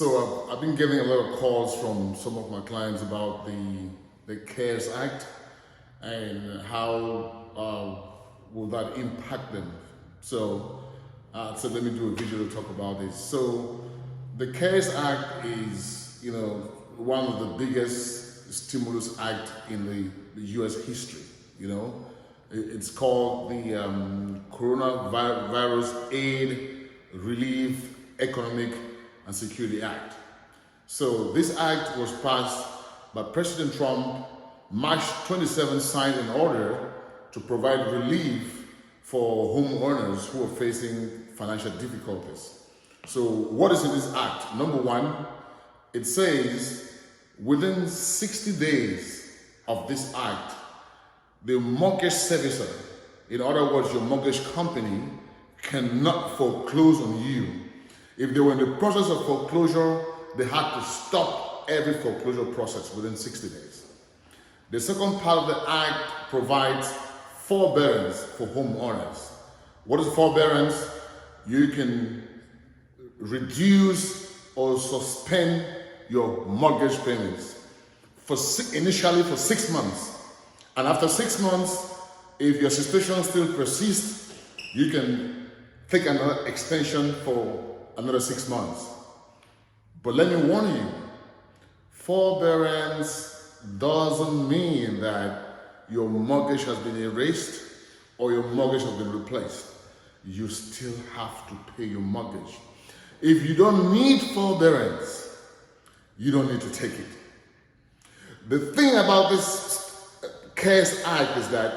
So I've been getting a lot of calls from some of my clients about the CARES Act and how will that impact them. So let me do a video to talk about this. So the CARES Act is, one of the biggest stimulus act in the U.S. history. It's called the Coronavirus Aid, Relief, Economic and Security Act. So this act was passed by President Trump March 27, signed an order to provide relief for homeowners who are facing financial difficulties. So what is in this act? Number one, it says within 60 days of this act, the mortgage servicer, in other words, your mortgage company, cannot foreclose on you. If they were in the process of foreclosure, they had to stop every foreclosure process within 60 days. The second part of the act provides forbearance for homeowners. What is forbearance? You can reduce or suspend your mortgage payments initially for 6 months. And after 6 months, if your situation still persists, you can take another extension for another 6 months. But let me warn you, forbearance doesn't mean that your mortgage has been erased or your mortgage has been replaced. You still have to pay your mortgage. If you don't need forbearance, you don't need to take it. The thing about this CARES Act is that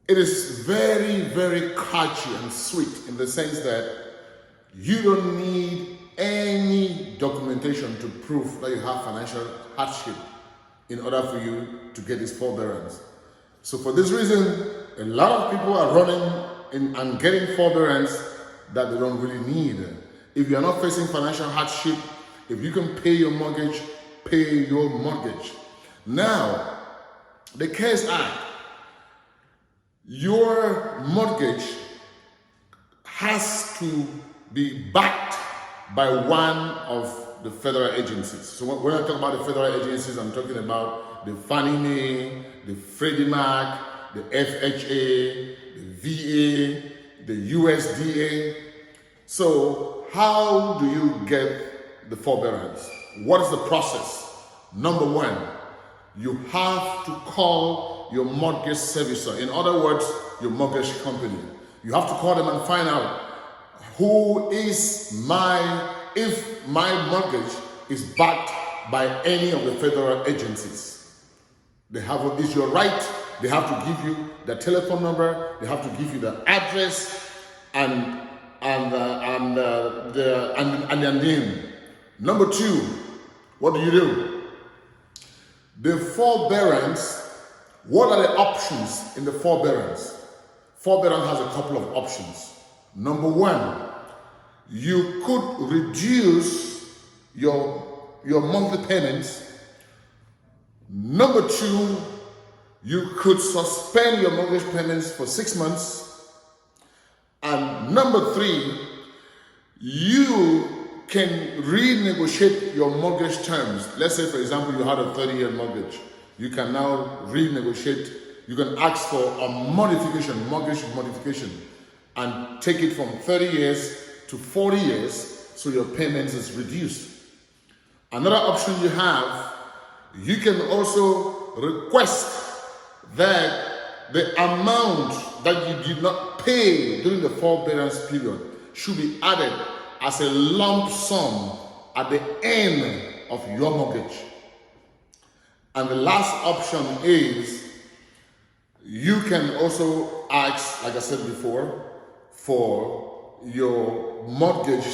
it is very, very catchy and sweet in the sense that you don't need any documentation to prove that you have financial hardship in order for you to get this forbearance. So for this reason, a lot of people are running in and getting forbearance that they don't really need. If you're not facing financial hardship, if you can pay your mortgage, pay your mortgage. Now, the CARES Act, your mortgage has to be backed by one of the federal agencies. So when I talk about the federal agencies, I'm talking about the Fannie Mae, the Freddie Mac, the FHA, the VA, the USDA. So how do you get the forbearance? What is the process? Number one, you have to call your mortgage servicer. In other words, your mortgage company. You have to call them and find out if my mortgage is backed by any of the federal agencies. It's your right. They have to give you the telephone number. They have to give you the address and their name. Number two, what do? The forbearance. What are the options in the forbearance? Forbearance has a couple of options. Number one, you could reduce your monthly payments. Number two, you could suspend your mortgage payments for 6 months. And number three, you can renegotiate your mortgage terms. Let's say, for example, you had a 30-year mortgage. You can now renegotiate. You can ask for a modification, mortgage modification, and take it from 30 years to 40 years so your payments is reduced. Another option you have, you can also request that the amount that you did not pay during the forbearance period should be added as a lump sum at the end of your mortgage. And the last option is you can also ask, like I said before, for your mortgage,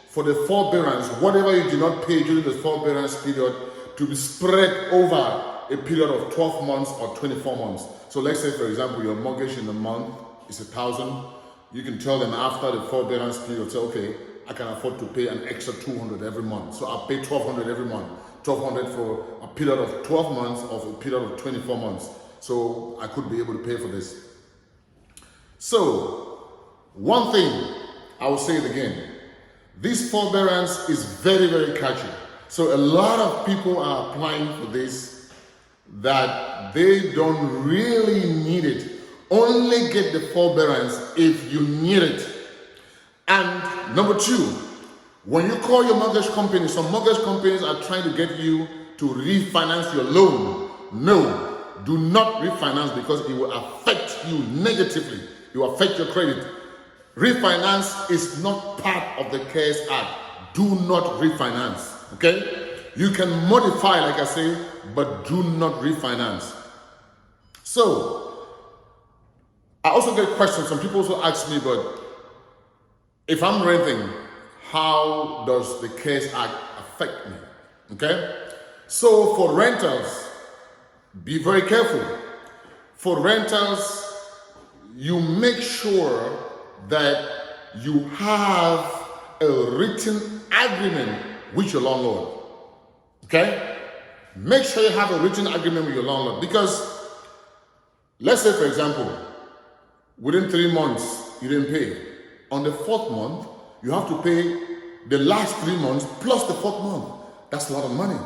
for the forbearance, whatever you did not pay during the forbearance period, to be spread over a period of 12 months or 24 months. So let's say, for example, your mortgage in a month is $1,000. You can tell them after the forbearance period, say, okay, I can afford to pay an extra $200 every month. So I'll pay $1,200 every month. $1,200 for a period of 12 months or a period of 24 months. So I could be able to pay for this. So one thing, I will say it again. This forbearance is very, very catchy. So a lot of people are applying for this that they don't really need it. Only get the forbearance if you need it. And number two, when you call your mortgage company, some mortgage companies are trying to get you to refinance your loan. No, do not refinance because it will affect you negatively. It will affect your credit. Refinance is not part of the CARES Act. Do not refinance, okay? You can modify, like I say, but do not refinance. So, I also get questions. Some people also ask me, but if I'm renting, how does the CARES Act affect me? Okay? So for renters, be very careful. For renters, you make sure that you have a written agreement with your landlord. Okay? Make sure you have a written agreement with your landlord, because let's say, for example, within 3 months you didn't pay. On the 4th month, you have to pay the last 3 months plus the 4th month. That's a lot of money.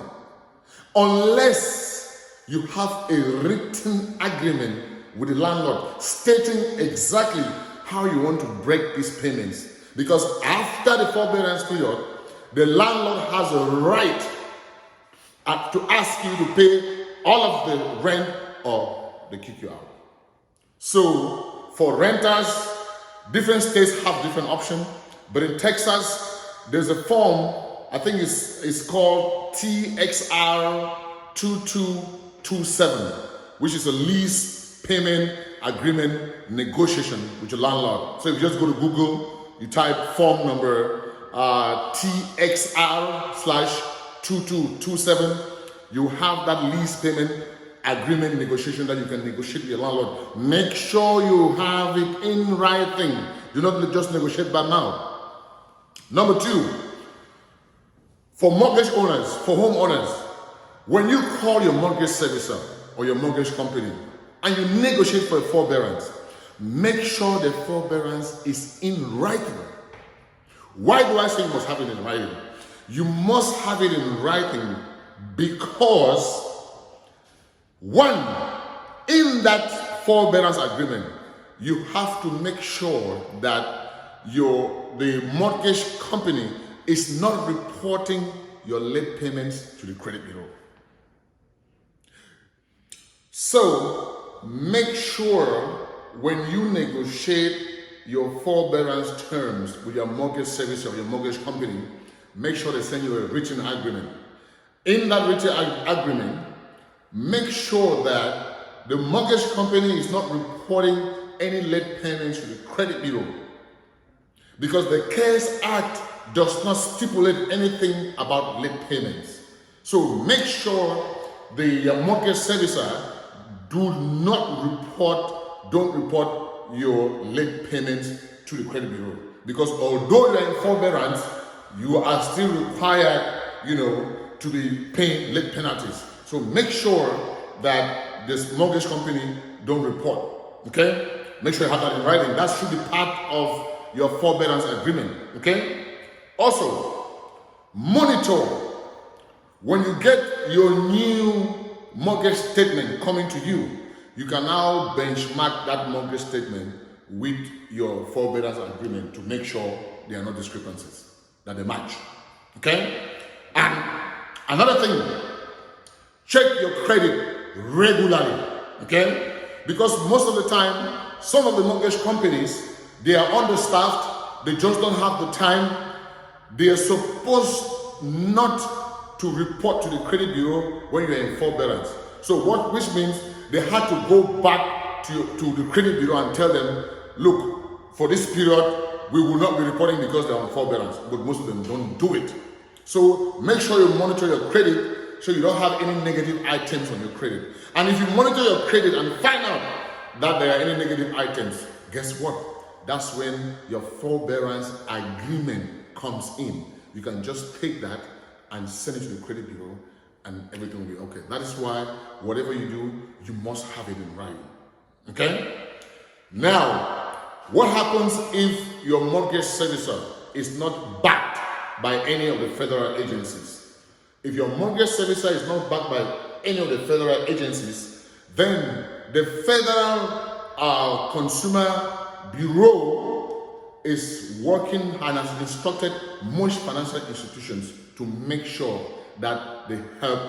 Unless you have a written agreement with the landlord stating exactly how you want to break these payments. Because after the forbearance period, the landlord has a right to ask you to pay all of the rent or they kick you out. So for renters, different states have different options, but in Texas, there's a form, I think it's called TXR 2227, which is a lease payment agreement negotiation with your landlord. So if you just go to Google, you type form number TXR/2227, you have that lease payment agreement negotiation that you can negotiate with your landlord. Make sure you have it in writing. Do not just negotiate by mouth. Number two, for mortgage owners, for homeowners, when you call your mortgage servicer or your mortgage company and you negotiate for a forbearance, make sure the forbearance is in writing. Why do I say you must have it in writing? You must have it in writing because, one, in that forbearance agreement, you have to make sure that the mortgage company is not reporting your late payments to the credit bureau. So make sure when you negotiate your forbearance terms with your mortgage service or your mortgage company, make sure they send you a written agreement. In that written agreement, make sure that the mortgage company is not reporting any late payments to the credit bureau, because the CARES Act does not stipulate anything about late payments. So make sure the mortgage servicer don't report your late payments to the credit bureau, because although you're in forbearance, you are still required, to be paying late penalties. So make sure that this mortgage company don't report, okay? Make sure you have that in writing. That should be part of your forbearance agreement, okay? Also, monitor when you get your new mortgage statement coming to you. You can now benchmark that mortgage statement with your forbearance agreement to make sure there are no discrepancies, that they match, okay? And another thing, check your credit regularly, okay? Because most of the time, some of the mortgage companies, they are understaffed, they just don't have the time. They are supposed not to report to the credit bureau when you're in forbearance. So which means they had to go back to the credit bureau and tell them, look, for this period, we will not be reporting because they're on forbearance, but most of them don't do it. So make sure you monitor your credit so you don't have any negative items on your credit. And if you monitor your credit and find out that there are any negative items, guess what? That's when your forbearance agreement comes in. You can just take that and send it to the credit bureau and everything will be okay. That is why whatever you do, you must have it in writing. Okay? Now, what happens if your mortgage servicer is not backed by any of the federal agencies. If your mortgage servicer is not backed by any of the federal agencies, then the Federal Consumer Bureau is working and has instructed most financial institutions to make sure that they help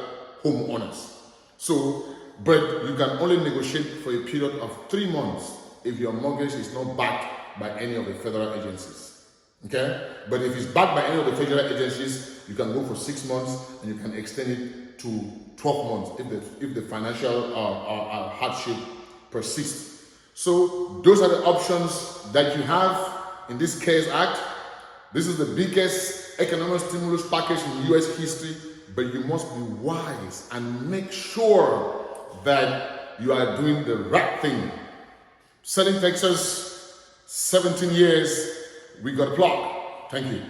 homeowners. So, but you can only negotiate for a period of 3 months if your mortgage is not backed by any of the federal agencies. Okay? But if it's backed by any of the federal agencies, you can go for 6 months and you can extend it to 12 months if the financial hardship persists. So those are the options that you have in this CARES Act. This is the biggest economic stimulus package in US history, but you must be wise and make sure that you are doing the right thing. Selling Texas, 17 years, we got a plot. Thank you.